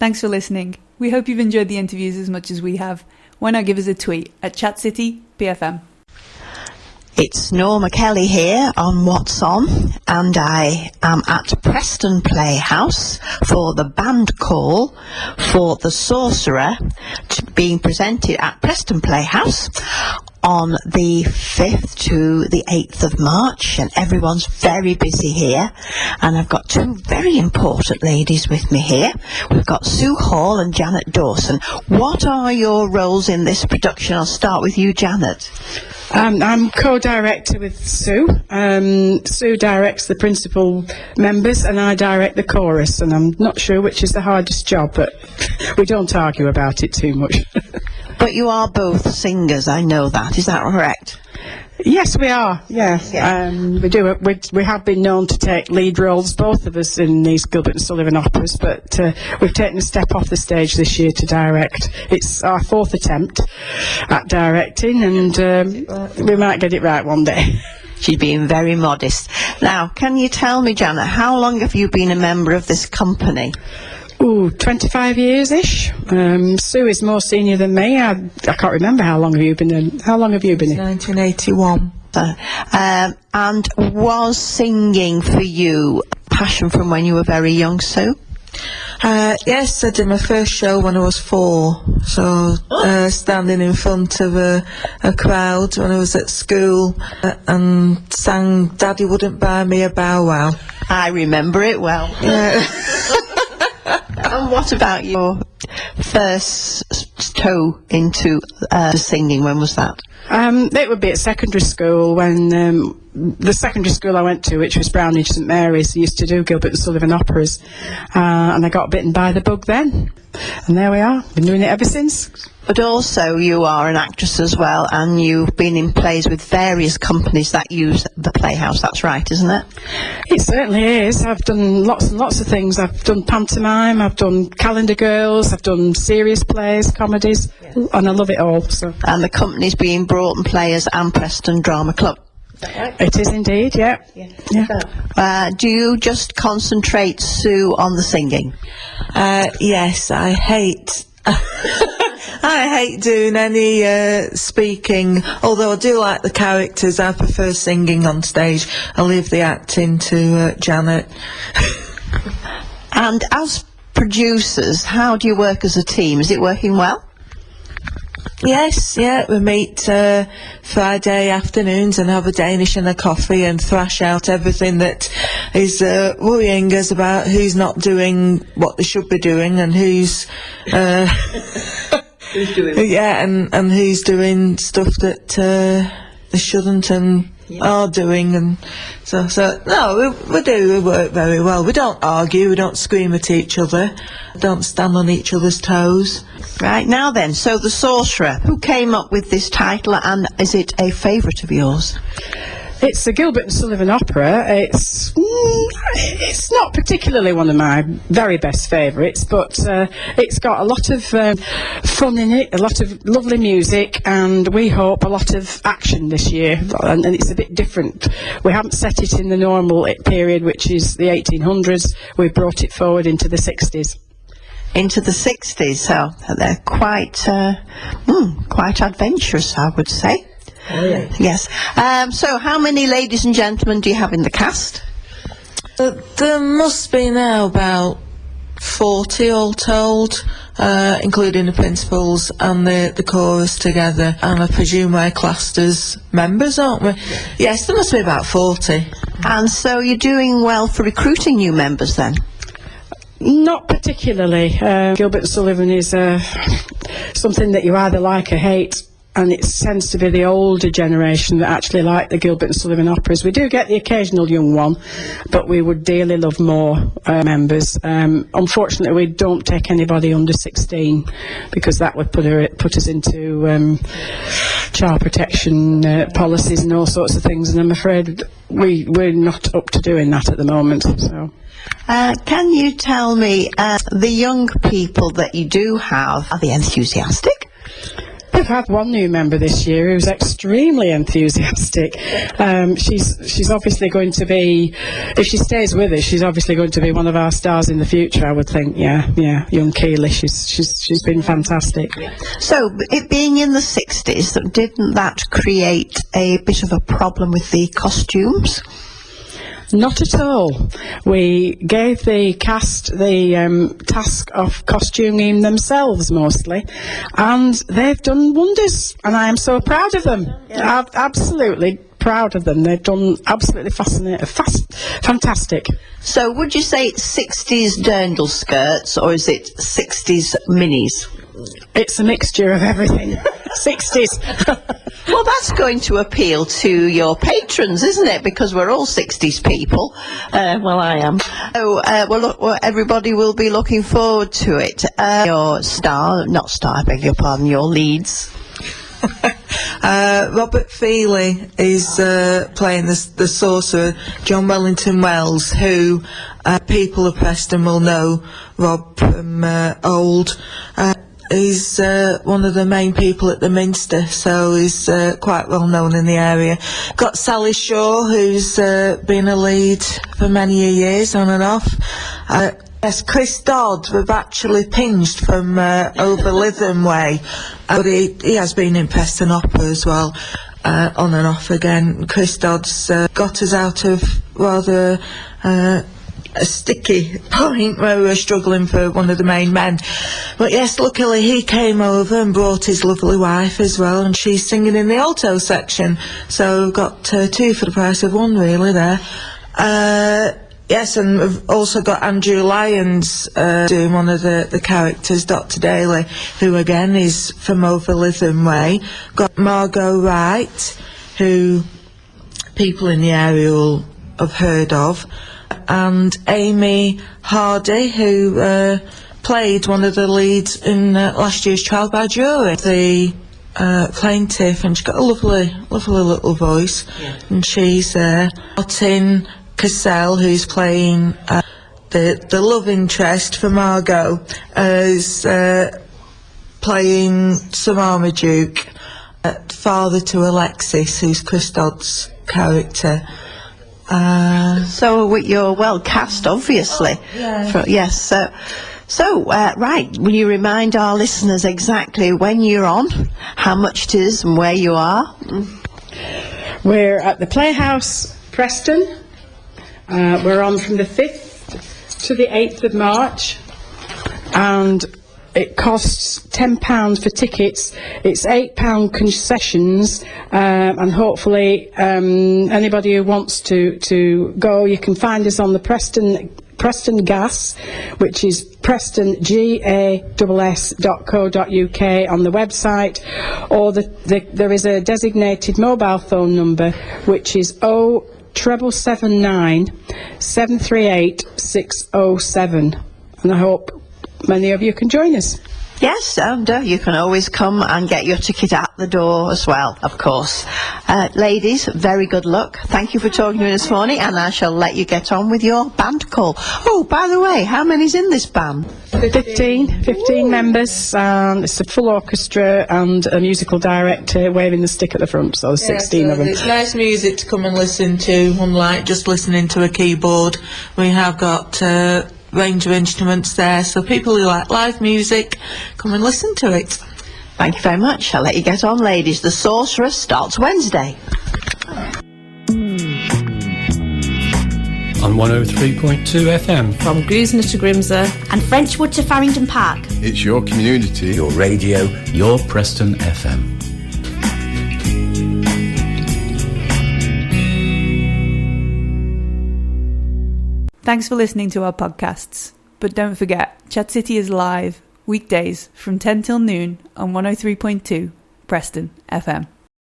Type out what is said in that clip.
Thanks for listening. We hope you've enjoyed the interviews as much as we have. Why not give us a tweet at ChatCityPFM? It's Norma Kelly here on What's On, and I am at Preston Playhouse for the band call for The Sorcerer, being presented at Preston Playhouse on the 5th to the 8th of March, and everyone's very busy here, and I've got two very important ladies with me here. We've got Sue Hall and Janet Dawson. What are your roles in this production? I'll start with you, Janet. I'm co-director with Sue. Sue directs the principal members and I direct the chorus, and I'm not sure which is the hardest job, but we don't argue about it too much. But you are both singers, I know that. Is that correct? Yes, we are. Yes, yeah. We do. We have been known to take lead roles, both of us, in these Gilbert and Sullivan operas. But we've taken a step off the stage this year to direct. It's our 4th attempt at directing, and we might get it right one day. She's being very modest. Now, can you tell me, Janet, how long have you been a member of this company? 25 years-ish. Sue is more senior than me. I can't remember how long have you been in. How long have you been in? 1981. And was singing for you a passion from when you were very young, Sue? Yes, I did my first show when I was 4. So standing in front of a crowd when I was at school and sang "Daddy Wouldn't Buy Me a Bow Wow." I remember it well. Yeah. And what about your first toe into singing? When was that? It would be at secondary school, when the secondary school I went to, which was Brownridge St Mary's, used to do Gilbert and Sullivan operas, and I got bitten by the bug then, and there we are, been doing it ever since. But also you are an actress as well, and you've been in plays with various companies that use the Playhouse, that's right, isn't it? It certainly is. I've done lots and lots of things. I've done pantomime, I've done calendar girls, I've done serious plays, comedies, and I love it all. So. And the company's being Broughton Players and Preston Drama Club. Is that right? It is indeed, yeah. Do you just concentrate, Sue, on the singing? Yes, I hate I hate doing any speaking, although I do like the characters. I prefer singing on stage. I leave the acting to Janet. And as producers, how do you work as a team? Is it working well? Yes, yeah, we meet Friday afternoons and have a Danish and a coffee and thrash out everything that is worrying us about who's not doing what they should be doing and who's who's doing and who's doing stuff that they shouldn't and are doing, and so no, we work very well. We don't argue, we don't scream at each other, don't stand on each other's toes. Right, now then, so The Sorcerer, who came up with this title, and is it a favourite of yours? It's a Gilbert and Sullivan opera. It's not particularly one of my very best favourites, but it's got a lot of fun in it, a lot of lovely music, and we hope a lot of action this year, and it's a bit different. We haven't set it in the normal period, which is the 1800s. We've brought it forward into the 60s. Into the 60s, so they're quite adventurous, I would say. Oh, yeah. Yes. So how many ladies and gentlemen do you have in the cast? There must be now about 40 all told, including the principals and the chorus together, and I presume we're classed as members, aren't we? Yes, there must be about 40. And so you're doing well for recruiting new members then? Not particularly. Gilbert and Sullivan is something that you either like or hate, and it tends to be the older generation that actually like the Gilbert and Sullivan operas. We do get the occasional young one, but we would dearly love more members. Unfortunately, we don't take anybody under 16 because that would put us into child protection policies and all sorts of things, and I'm afraid we're not up to doing that at the moment. So. Can you tell me, the young people that you do have, are they enthusiastic? We've had one new member this year who's extremely enthusiastic. She's obviously going to be, if she stays with us, she's obviously going to be one of our stars in the future, I would think. Yeah, young Keely, she's been fantastic. So, it being in the 60s, didn't that create a bit of a problem with the costumes? Not at all. We gave the cast the task of costuming themselves mostly, and they've done wonders, and I am so proud of them. I'm absolutely proud of them. They've done absolutely fantastic. So would you say it's 60s dirndl skirts, or is it 60s minis? It's a mixture of everything. 60s. Well, that's going to appeal to your patrons, isn't it? Because we're all 60s people. Well, I am. So, everybody will be looking forward to it. Your your leads. Robert Feely is playing the sorcerer, John Wellington Wells, who people of Preston will know Rob from old. He's one of the main people at the Minster, so he's quite well known in the area. Got Sally Shaw, who's been a lead for many years, on and off. Yes, Chris Dodd, we've actually pinged from over Lytham way, but he has been in Preston Opera as well, on and off again. Chris Dodd's got us out of rather a sticky point where we were struggling for one of the main men. But yes, luckily he came over and brought his lovely wife as well, and she's singing in the alto section. So we've got two for the price of one, really, there. Yes, and we've also got Andrew Lyons doing one of the characters, Dr. Daly, who again is from over Lytham way. Got Margot Wright, who people in the area will have heard of, and Amy Hardy, who played one of the leads in last year's Trial by Jury, the plaintiff, and she's got a lovely little voice. Yeah. And she's Martin Cassell, who's playing the love interest for Margot, is playing Sir Marmaduke, father to Alexis, who's Chris Dodd's character. So you're well cast, obviously. Yeah. Yes. So, right, will you remind our listeners exactly when you're on, how much it is and where you are? We're at the Playhouse, Preston. We're on from the 5th to the 8th of March, and it costs £10 for tickets. It's £8 concessions, and hopefully anybody who wants to go, you can find us on the Preston Gas, which is prestongas.co.uk on the website, or there is a designated mobile phone number, which is 0779 738 607, and I hope many of you can join us. Yes, and you can always come and get your ticket at the door as well, of course. Ladies, very good luck. Thank you for talking to me this morning, and I shall let you get on with your band call. Oh, by the way, how many's in this band? 15 members, and it's a full orchestra and a musical director waving the stick at the front, so there's 16 of them. It's nice music to come and listen to, unlike just listening to a keyboard. We have got range of instruments there, so people who like live music, come and listen to it. Thank you very much. I'll let you get on, ladies. The Sorcerer starts Wednesday. On 103.2 FM. From Grosvenor to Grimsby and Frenchwood to Farringdon Park. It's your community, your radio, your Preston FM. Thanks for listening to our podcasts. But don't forget, Chat City is live weekdays from 10 till noon on 103.2 Preston FM.